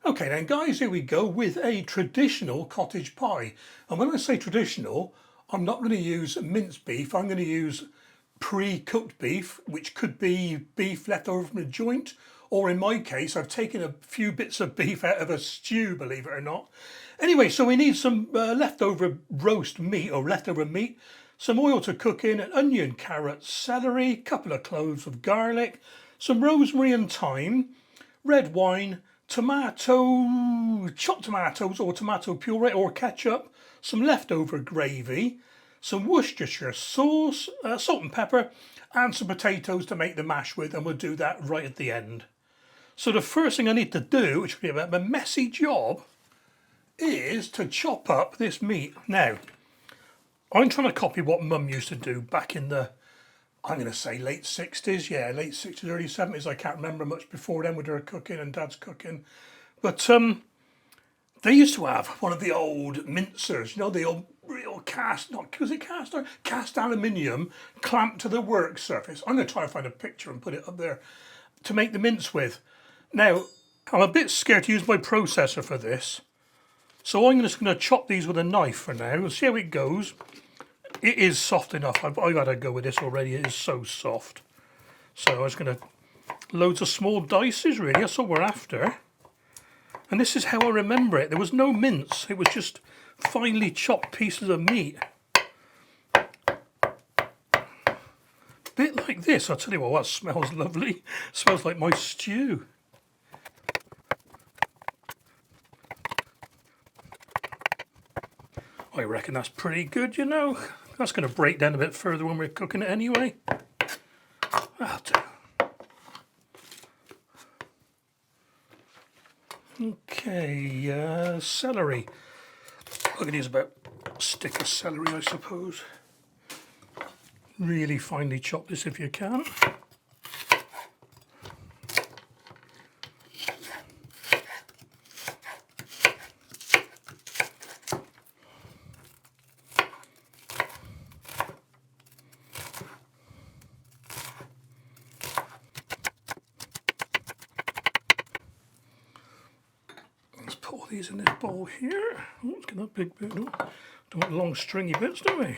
Okay then guys, here we go with a traditional cottage pie. And when I say traditional, I'm not going to use minced beef. I'm going to use pre-cooked beef, which could be beef left over from a joint, or in my case, I've taken a few bits of beef out of a stew, believe it or not. Anyway, so we need some leftover roast meat or leftover meat, some oil to cook in, an onion, carrot, celery, a couple of cloves of garlic, some rosemary and thyme, red wine, tomato, chopped tomatoes or tomato puree or ketchup, some leftover gravy, some Worcestershire sauce, salt and pepper, and some potatoes to make the mash with, and we'll do that right at the end. So the first thing I need to do, which will be a bit of a messy job, is to chop up this meat. Now, I'm trying to copy what Mum used to do back in the, I'm going to say late 60s, yeah, late 60s, early 70s. I can't remember much before then with her cooking and Dad's cooking. But they used to have one of the old mincers, you know, the old real cast, not, was it cast iron? Cast aluminium clamped to the work surface. I'm going to try and find a picture and put it up there to make the mince with. Now, I'm a bit scared to use my processor for this. So I'm just going to chop these with a knife for now. We'll see how it goes. It is soft enough. I've had a go with this already. It is so soft. So I'm just going to, loads of small dices really, that's all we're after. And this is how I remember it. There was no mince. It was just finely chopped pieces of meat. Bit like this. I'll tell you what, that smells lovely. It smells like my stew. I reckon that's pretty good, you know. That's going to break down a bit further when we're cooking it anyway. That'll do. Okay, celery. I can use about a stick of celery, I suppose. Really finely chop this if you can. Put all these in this bowl here. Oh, let's get that big bit. Oh, don't want long stringy bits, do we?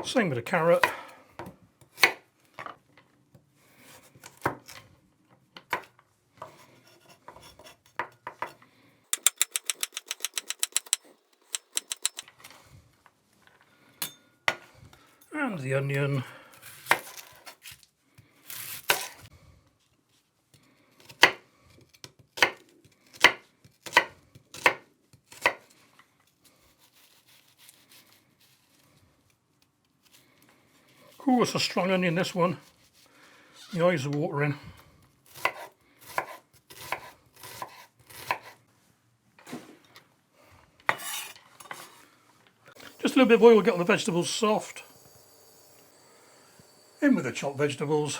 Same with the carrot. And the onion. Ooh, it's a strong onion, this one. The eyes are watering. Just a little bit of oil, get all the vegetables soft. In with the chopped vegetables.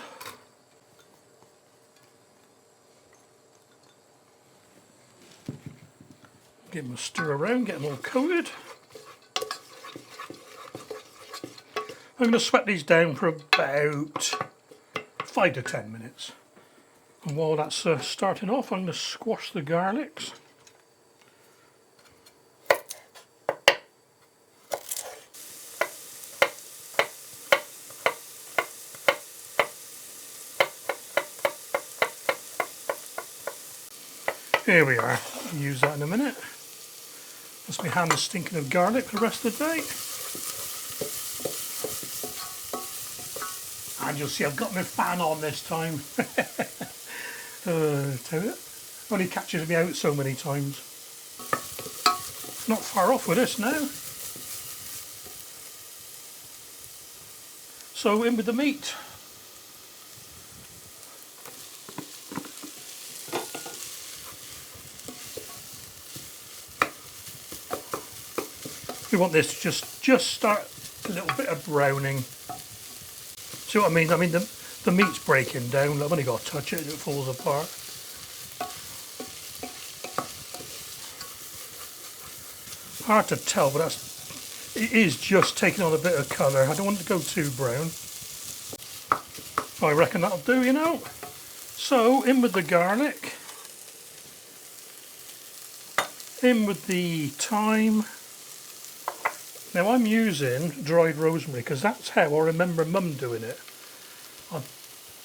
Give them a stir around, get them all coated. I'm going to sweat these down for about 5 to 10 minutes. And while that's starting off, I'm going to squash the garlics. Here we are. I'll use that in a minute. That's my hand stinking of garlic for the rest of the day. And you'll see I've got my fan on this time. Tell you, only catches me out so many times. Not far off with this now. So in with the meat. We want this to just start a little bit of browning. See what I mean? I mean the meat's breaking down. I've only got to touch it and it falls apart. Hard to tell, but it is just taking on a bit of colour. I don't want it to go too brown. I reckon that'll do, you know. So in with the garlic, in with the thyme. Now I'm using dried rosemary because that's how I remember Mum doing it. I'm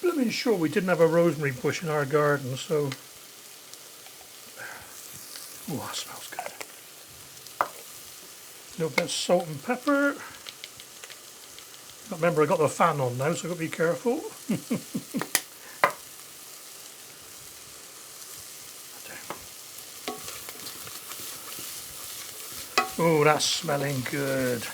blooming sure we didn't have a rosemary bush in our garden, so... Oh, that smells good. A little bit of salt and pepper. Remember, I got the fan on now, so I've got to be careful. Oh, that's smelling good.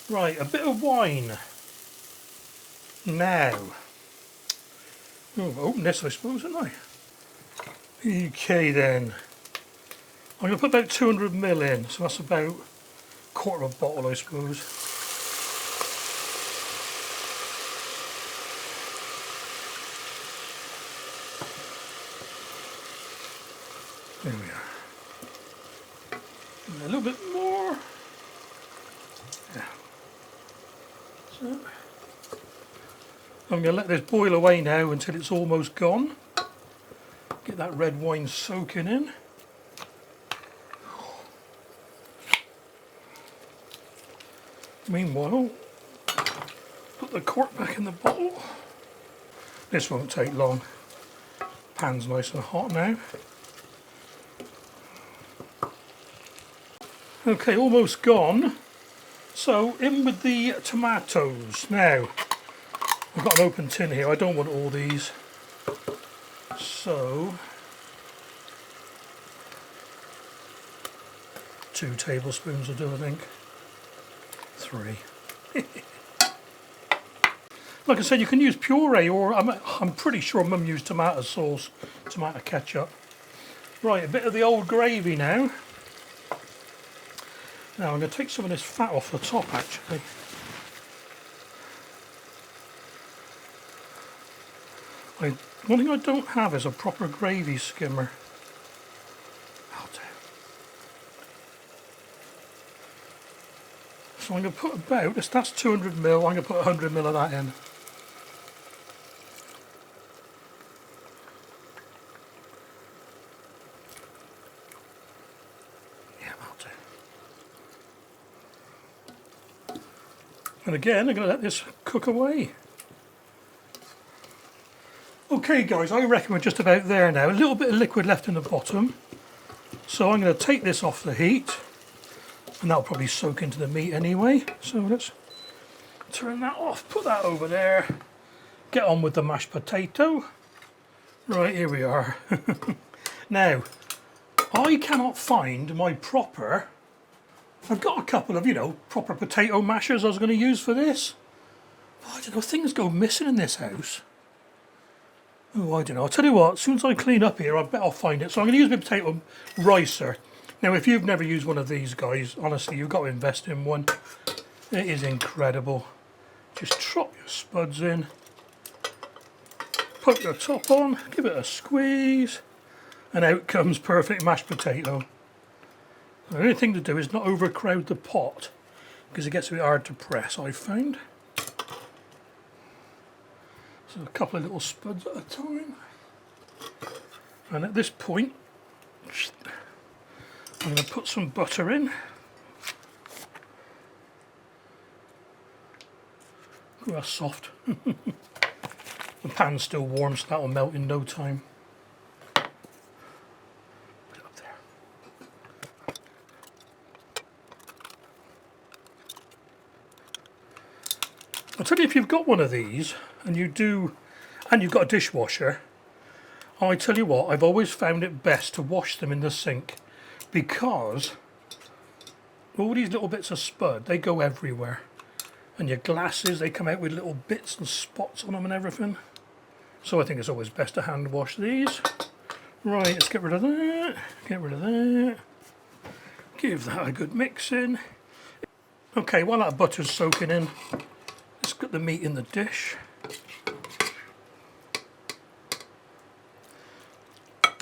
Right, a bit of wine. Now. Oh, open this, I suppose, haven't I? Okay then. I'm going to put about 200ml in, so that's about a quarter of a bottle, I suppose. There we are. And a little bit more. Yeah. So, I'm going to let this boil away now until it's almost gone. Get that red wine soaking in. Meanwhile, put the cork back in the bottle. This won't take long. Pan's nice and hot now. Okay, almost gone. So in with the tomatoes. Now, I've got an open tin here. I don't want all these. So, 2 tablespoons will do, I think. 3. Like I said, you can use puree, or I'm pretty sure Mum used tomato sauce, tomato ketchup. Right, a bit of the old gravy now. Now I'm going to take some of this fat off the top, actually. One thing I don't have is a proper gravy skimmer. I'll do. So I'm going to put about, that's 200ml, I'm going to put 100ml of that in. Yeah, that'll do. And again, I'm going to let this cook away. Okay guys, I reckon we're just about there now. A little bit of liquid left in the bottom. So I'm going to take this off the heat. And that'll probably soak into the meat anyway. So let's turn that off, put that over there. Get on with the mashed potato. Right, here we are. Now, I cannot find my proper... I've got a couple of, you know, proper potato mashers I was going to use for this. Oh, I don't know, things go missing in this house. Oh, I don't know. I'll tell you what, as soon as I clean up here, I bet I'll find it. So I'm going to use my potato ricer. Now, if you've never used one of these guys, honestly, you've got to invest in one. It is incredible. Just trot your spuds in. Put your top on, give it a squeeze, and out comes perfect mashed potato. The only thing to do is not overcrowd the pot, because it gets a bit hard to press, I've found. So a couple of little spuds at a time. And at this point, I'm going to put some butter in. Oh, that's soft. The pan's still warm, so that will melt in no time. Put it up there. I'll tell you, if you've got one of these, and you've got a dishwasher, I tell you what, I've always found it best to wash them in the sink, because all these little bits of spud, they go everywhere. And your glasses, they come out with little bits and spots on them and everything. So I think it's always best to hand wash these. Right, let's get rid of that, get rid of that. Give that a good mix in. Okay, while that butter's soaking in, let's get the meat in the dish.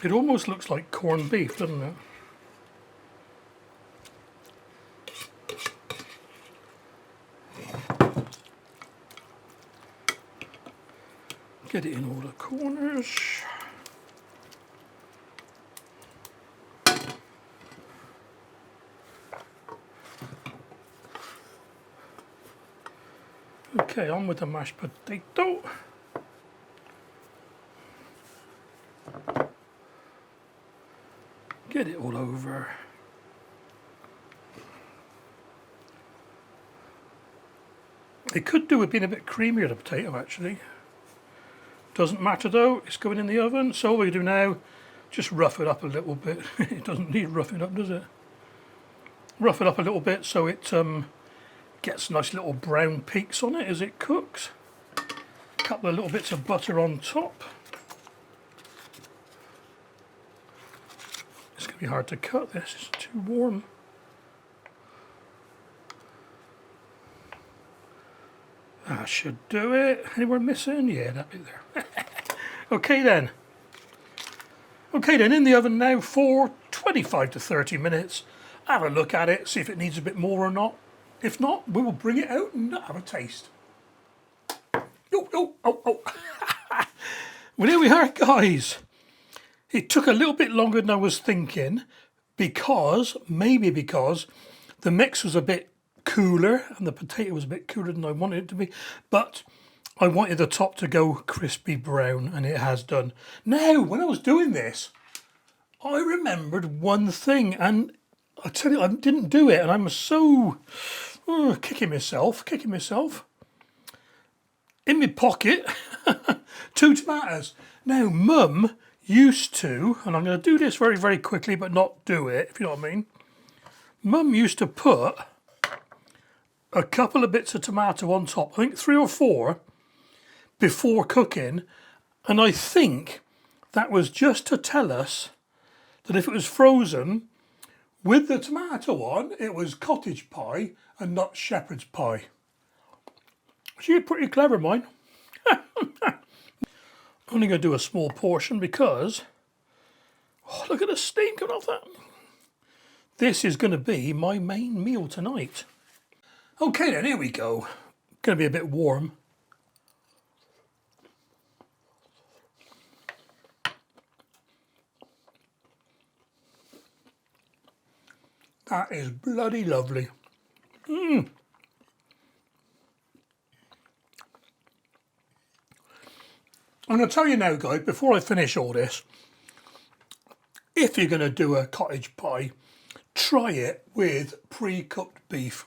It almost looks like corned beef, doesn't it? Get it in all the corners. Okay, on with the mashed potato. Get it all over. It could do with being a bit creamier, the potato, actually. Doesn't matter though, it's going in the oven. So all we do now, just rough it up a little bit. It doesn't need roughing up, does it? Rough it up a little bit so it gets nice little brown peaks on it as it cooks. A couple of little bits of butter on top. It's going to be hard to cut this, it's too warm. That should do it. Anywhere missing? Yeah, that bit there. Okay then. Okay then, in the oven now for 25 to 30 minutes. Have a look at it, see if it needs a bit more or not. If not, we will bring it out and have a taste. Oh. Well, here we are, guys. It took a little bit longer than I was thinking maybe because the mix was a bit cooler and the potato was a bit cooler than I wanted it to be, but I wanted the top to go crispy brown and it has done. Now, when I was doing this, I remembered one thing, and I tell you, I didn't do it, and I'm so kicking myself. In my pocket, 2 tomatoes. Now, Mum used to, and I'm going to do this very, very quickly, but not do it, if you know what I mean. Mum used to put a couple of bits of tomato on top, I think 3 or 4, before cooking, and I think that was just to tell us that if it was frozen with the tomato on, it was cottage pie and not shepherd's pie. She's pretty clever, mine. Only going to do a small portion because, oh, look at the steam coming off that. This is going to be my main meal tonight. Okay then, here we go. Going to be a bit warm. That is bloody lovely. I'm going to tell you now, guys, before I finish all this, if you're going to do a cottage pie, try it with pre-cooked beef.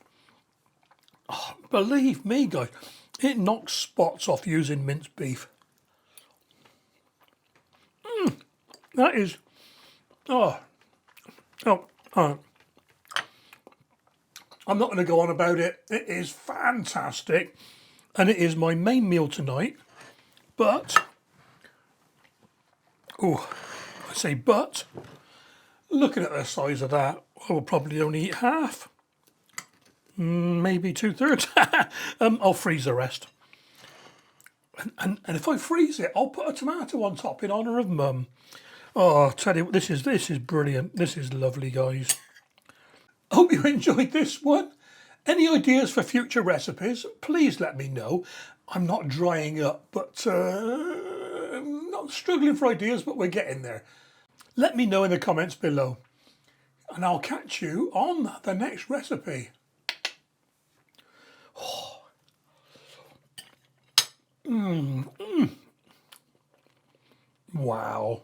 Oh, believe me, guys, it knocks spots off using minced beef. That is, I'm not going to go on about it. It is fantastic, and it is my main meal tonight. But, looking at the size of that, I will probably only eat half. Maybe 2/3. I'll freeze the rest. And if I freeze it, I'll put a tomato on top in honour of Mum. Oh, I'll tell you, this is brilliant. This is lovely, guys. Hope you enjoyed this one. Any ideas for future recipes, please let me know. I'm not drying up, but I'm not struggling for ideas, but we're getting there. Let me know in the comments below, and I'll catch you on the next recipe. Wow.